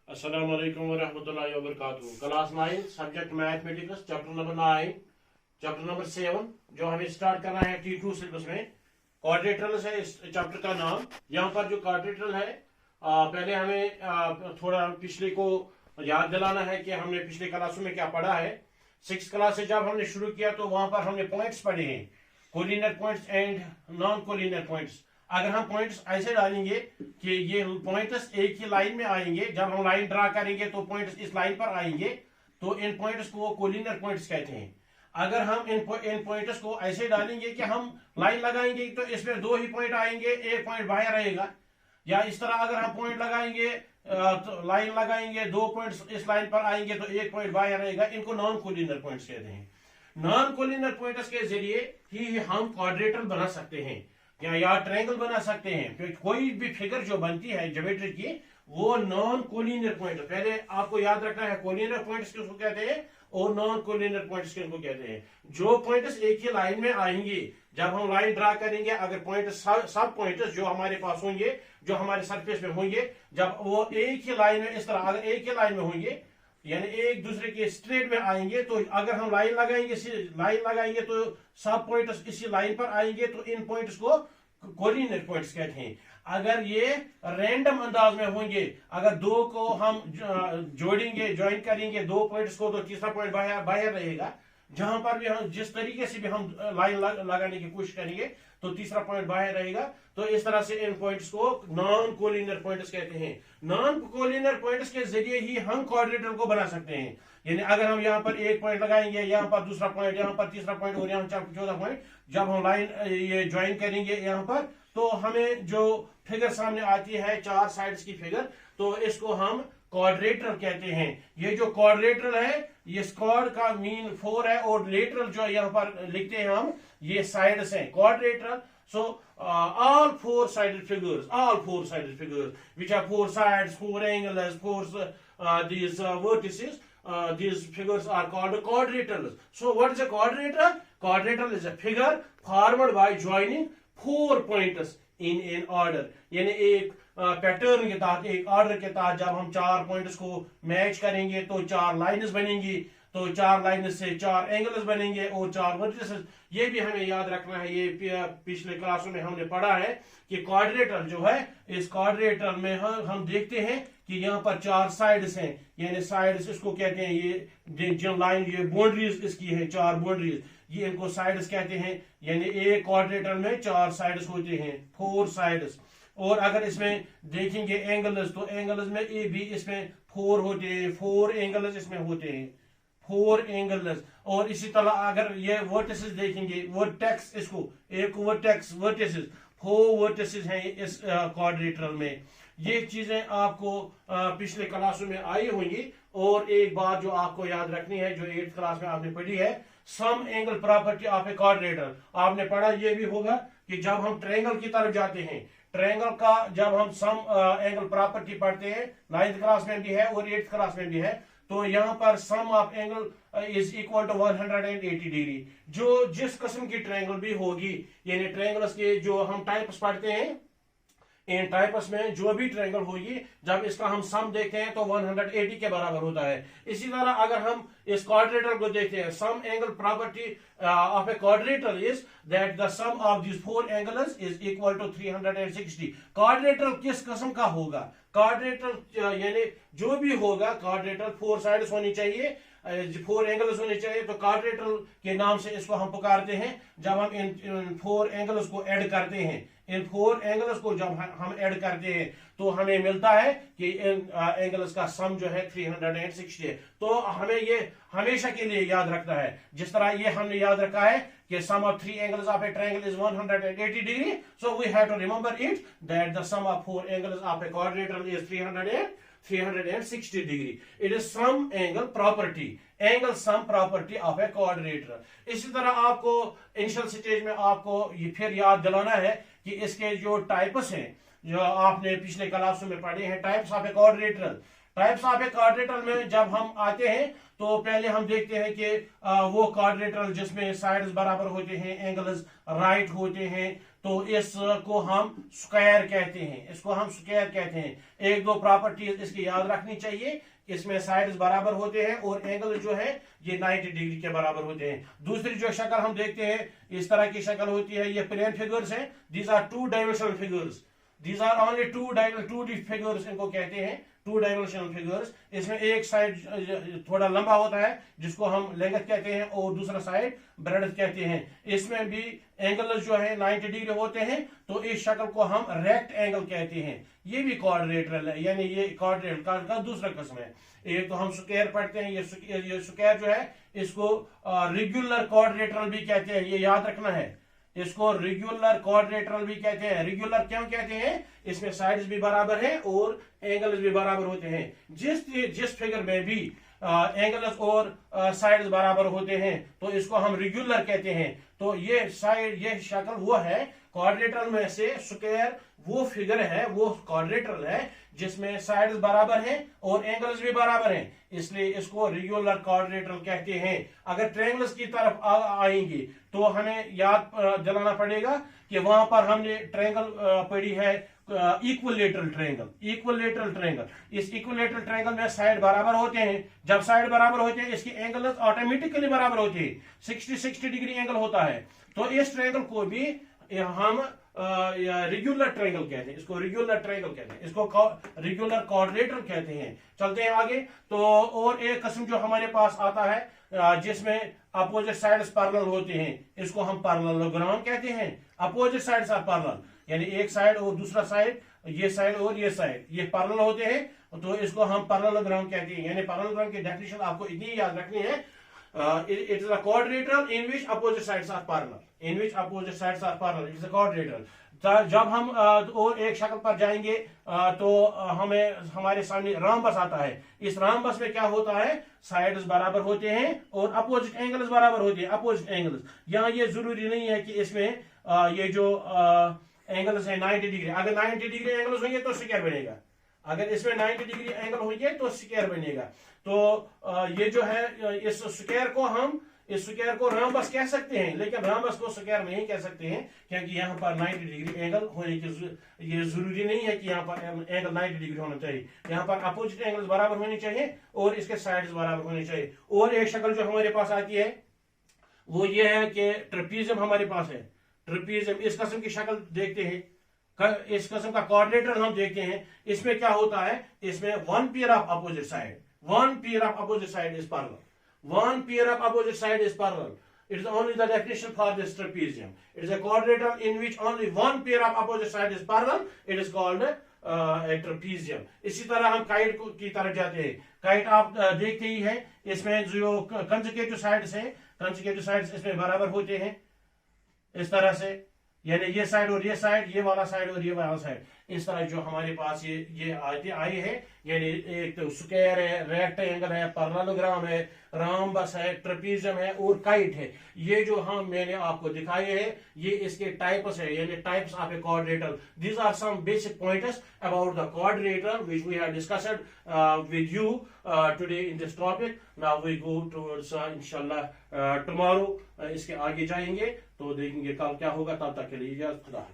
अस्सलाम वालेकुम वरहमतुल्लाहि वबरकातुहू। Class 9 subject mathematics chapter number 9 chapter number 7 जो हमें स्टार्ट करना है T2 सिलेबस में। क्वाड्रेटरल्स है इस चैप्टर का नाम। यहाँ पर जो क्वाड्रेटरल है पहले हमें थोड़ा पिछले को याद दिलाना है कि हमने पिछले क्लासों में क्या पढ़ा है। 6th क्लास से जब हमने शुरू किया तो वहां पर हमने पॉइंट्स पढ़े हैं, collinear points and non collinear points. अगर हम पॉइंट्स ऐसे डालेंगे कि ये पॉइंट्स एक ही लाइन में आएंगे, जब हम लाइन ड्रा करेंगे तो पॉइंट्स इस लाइन पर आएंगे, तो इन पॉइंट्स को कोलिनियर पॉइंट्स कहते हैं। अगर हम इन पॉइंट्स को ऐसे डालेंगे कि हम लाइन लगाएंगे तो इसमें दो ही पॉइंट आएंगे, एक पॉइंट बाहर रहेगा। या इस तरह अगर हम पॉइंट लगाएंगे तो लाइन लगाएंगे, दो पॉइंट्स इस लाइन पर आएंगे तो एक पॉइंट बाहर रहेगा। इनको नॉन कोलिनियर पॉइंट्स कहते हैं। नॉन कोलिनियर पॉइंट्स के जरिए ही हम क्वाड्रेटर बना सकते हैं या ट्रायंगल बना सकते हैं। कोई भी फिगर जो बनती है ज्योमेट्री की वो नॉन कोलिनियर पॉइंट, पहले आपको याद रखना है कोलिनियर पॉइंट्स किसको कहते हैं और नॉन कोलिनियर पॉइंट्स किसको कहते हैं। जो पॉइंट्स एक ही लाइन में आएंगे, जब हम लाइन ड्रा करेंगे, अगर पॉइंट सब पॉइंट्स जो हमारे पास होंगे, जो हमारे सरफेस में होंगे, जब वो एक ही लाइन में इस तरह अगर एक ही लाइन में होंगे यानी एक दूसरे के स्ट्रेट में आएंगे, तो अगर हम लाइन लगाएंगे तो सब पॉइंट्स इसी लाइन पर आएंगे, तो इन पॉइंट्स को कोलिनियर पॉइंट्स कहते हैं। अगर ये रैंडम अंदाज में होंगे, अगर दो को हम जोड़ेंगे, ज्वाइन करेंगे दो पॉइंट्स को, तो तीसरा पॉइंट बाहर रहेगा। जहां पर भी हम जिस तरीके से भी हम लाइन लगाने की कोशिश करेंगे तो तीसरा पॉइंट बाहर रहेगा। तो इस तरह से इन पॉइंट्स को नॉन कोलिनियर पॉइंट्स कहते हैं। नॉन कोलिनियर पॉइंट्स के जरिए ही हम क्वाड्रेटर को बना सकते हैं। यानी अगर हम यहाँ पर एक पॉइंट लगाएंगे, यहाँ पर दूसरा पॉइंट, यहाँ पर तीसरा पॉइंट और यहाँ चौथा पॉइंट, जब हम लाइन ये ज्वाइन करेंगे यहाँ पर, तो हमें जो फिगर सामने आती है चार साइड्स की फिगर, तो इसको हम क्वाड्रेटर कहते हैं। ये जो क्वाड्रेटर है, ये स्क्वाड का मीन 4 है और लेटरल जो यहाँ पर लिखते हैं हम, ये साइड्स हैं क्वाड्रेटर। So all four sided figures which are four sides, four angles, these vertices, these figures are called quadrilaterals. So what is a quadrilateral? Quadrilateral is a figure formed by joining four points in an order. यानी एक pattern के तहत, एक order के तहत जब हम चार पॉइंट्स को मैच करेंगे तो चार लाइन्स बनेंगी, तो चार लाइन से चार एंगल्स बनेंगे और चार वर्टिसेस। ये भी हमें याद रखना है, ये पिछले क्लासों में हमने पढ़ा है कि क्वाड्रेटर जो है, इस क्वाड्रेटर में हम देखते हैं कि यहाँ पर चार साइड्स हैं। यानी साइड्स इसको कहते हैं, ये जो लाइन, ये बाउंड्रीज इसकी है, चार बाउंड्रीज, ये इनको साइड्स कहते हैं। यानी एक क्वाड्रेटर में चार साइड्स होते हैं, फोर साइड्स। और अगर इसमें देखेंगे एंगल्स, तो एंगल्स में भी इसमें फोर होते हैं, फोर एंगल्स इसमें होते हैं, फोर एंगल्स। और इसी तरह अगर ये वर्टिसेस देखेंगे, वर्टेक्स, इसको एक वर्टिसेस, फोर वर्टिसेस हैं इस क्वाड्रेटर में। ये चीजें आपको पिछले क्लासों में आई होंगी। और एक बात जो आपको याद रखनी है, जो 8th क्लास में आपने पढ़ी है, sum angle property of a quadrilateral. आपने पढ़ा ये भी होगा कि जब हम ट्रायंगल की तरफ जाते हैं, ट्रायंगल का जब हम सम एंगल प्रॉपर्टी पढ़ते हैं, 9th क्लास में भी है और 8th क्लास में भी है, तो यहाँ पर sum of angle is equal to 180 degree. जो जिस किस्म की ट्रायंगल भी होगी, यानी ट्रायंगल्स के जो हम टाइप्स पढ़ते हैं, इन टाइप्स में जो भी ट्रायंगल होगी, जब इसका हम सम देखते हैं तो 180 के बराबर होता है। इसी तरह अगर हम इस क्वाड्रेटर को देखते हैं, sum angle property of a quadrilateral is that the sum of this four angles is equal to 360। Quadrilateral किस किस्म का होगा? क्वाड्रेटर यानी जो भी होगा, क्वाड्रेटर फोर साइड्स होनी चाहिए, फोर एंगल्स होने चाहिए, तो क्वाड्रेटर के नाम से इसको हम पुकारते हैं। जब हम इन फोर एंगल्स को ऐड करते हैं, इन फोर एंगल्स को जब हम ऐड करते हैं, तो हमें मिलता है कि इन एंगल्स का सम जो है 360 है। तो हमें ये हमेशा के लिए याद रखना है। जिस तरह ये हमने याद रखा है कि sum of three angles of a triangle is 180 degree, so we have to remember it that the sum of four angles of a quadrilateral is 360 degree. It is sum angle property, angle sum property of a quadrilateral. इसी तरह आपको initial stage में आपको ये फिर याद दिलाना है कि इसके जो टाइप्स हैं, जो आपने पिछले क्लासों में पढ़े हैं, types of a quadrilateral. Types of a quadrilateral में जब हम आते हैं तो पहले हम देखते हैं कि वो क्वाड्रिलेटरल जिसमें साइड्स बराबर होते हैं, एंगल्स राइट होते हैं, तो इसको हम स्क्वायर कहते हैं, इसको हम स्क्वायर कहते हैं। एक दो प्रॉपर्टीज इसकी याद रखनी चाहिए, इसमें साइड्स बराबर होते हैं और एंगल जो है ये 90 डिग्री के बराबर होते हैं। दूसरी जो शक्ल हम देखते हैं इस तरह की शक्ल होती है, ये प्लेन फिगर्स हैं, these are two dimensional figures, these are only two D figures इनको कहते हैं, टू डायमेंशनल फिगर्स। इसमें एक साइड थोड़ा लंबा होता है जिसको हम लेंथ कहते हैं और दूसरा साइड ब्रेड्थ कहते हैं। इसमें भी एंगल जो है 90 डिग्री होते हैं, तो इस शक्ल को हम रेक्ट एंगल कहते हैं। ये भी क्वाड्रिलेटरल है, यानी ये क्वाड्रिलेटरल का दूसरा किस्म है। एक तो हम स्क्वायर पढ़ते हैं, ये स्क्वायर जो है इसको रेगुलर क्वाड्रिलेटरल भी कहते हैं, ये याद रखना है, इसको रेगुलर क्वाड्रिलेटरल भी कहते हैं। रेगुलर क्यों कहते हैं? इसमें साइड्स भी बराबर हैं और एंगल्स भी बराबर होते हैं। जिस फिगर में भी एंगल्स और साइड्स बराबर होते हैं तो इसको हम रेगुलर कहते हैं। तो ये शक्ल वो है क्वाड्रिलेटरल में से, स्क्वायर वो फिगर है, वो क्वाड्रिलेटरल है जिसमें साइड्स बराबर हैं और एंगल्स भी बराबर हैं, इसलिए इसको रेगुलर क्वाड्रिलेटरल कहते हैं। अगर ट्रायंगल्स की तरफ आएंगे तो हमें याद दिलाना पड़ेगा कि वहां पर हमने ट्रायंगल पढ़ी है इक्विलेटरल ट्रायंगल। इस इक्विलेटरल ट्रायंगल में साइड बराबर होते हैं। जब साइड बराबर होते हैं इसके एंगल्स ऑटोमेटिकली बराबर होते हैं, 60 डिग्री एंगल होता है। तो इस ट्रायंगल को भी हम रेगुलर ट्रायंगल कहते हैं, इसको रेगुलर ट्रायंगल कहते हैं, इसको रेगुलर क्वाड्रिलेटरल कहते हैं। चलते हैं आगे। तो और एक किस्म जो हमारे पास आता है जिसमें अपोजिट साइड्स पैरेलल होते हैं, इसको हम पैरेललोग्राम कहते हैं। अपोजिट साइड्स आर पैरेलल, यानी एक साइड और दूसरा साइड, ये साइड और ये साइड, ये पैरेलल होते हैं, तो इसको हम पैरेललोग्राम कहते हैं। यानी पैरेललोग्राम की डेफिनेशन आपको इतनी याद रखनी है, it is a quadrilateral in which opposite sides are parallel, in which opposite sides are parallel, it is a quadrilateral। जब हम और एक शक्ल पर जाएंगे तो हमें हमारे सामने रामबस आता है। इस रामबस में क्या होता है? साइड्स बराबर होते हैं और अपोजिट एंगल्स बराबर होते हैं, अपोजिट एंगल्स। यहाँ ये जरूरी नहीं है कि इसमें ये जो एंगल्स है 90 डिग्री, अगर 90 डिग्री एंगल्स होंगे तो स्क्वायर बनेगा, अगर इसमें 90 डिग्री एंगल होंगे तो स्क्वायर बनेगा। तो ये जो है इस स्क्वायर को रामबस कह सकते हैं, लेकिन रामबस को स्क्वायर नहीं कह सकते हैं क्योंकि यहाँ पर 90 डिग्री एंगल होने की ये जरूरी नहीं है कि यहाँ पर एंगल 90 डिग्री होना चाहिए। यहाँ पर अपोजिट एंगल्स बराबर होने चाहिए और इसके साइड्स बराबर होने चाहिए। और एक शक्ल जो हमारे पास आती है वो ये है कि ट्रेपीजियम हमारे पास है। ट्रेपीजियम इस किस्म की शक्ल देखते हैं, इस किस्म का क्वाड्रिलेटरल हम देखते हैं। इसमें क्या होता है? इसमें one pair of opposite side is parallel, one pair of opposite side is parallel. It is only the definition for this trapezium. It is a quadrilateral in which only one pair of opposite side is parallel. It is called a trapezium. इसी तरह हम kite की तरफ जाते हैं। Kite आप देखते ही हैं, इसमें जो कंजुगेटिव साइड्स हैं, कंजुगेटिव साइड्स इसमें बराबर होते हैं इस तरह से, यानी ये साइड और ये साइड, ये वाला साइड और ये वाला साइड, इस तरह जो हमारे पास ये आई है, यानी एक तो स्क्वायर है, रेक्टेंगल है, पैरेललोग्राम है, रामबस है, ट्रेपीजियम है और काइट है। ये जो मैंने आपको दिखाए हैं ये इसके टाइप्स है, यानी types of a quadrilateral. These are some basic points about the quadrilateral which we have discussed with you today in this topic. Now we go towards इंशाल्लाह टुमारो, इसके आगे जाएंगे तो देखेंगे कल क्या होगा। तब तक के लिए खुदा।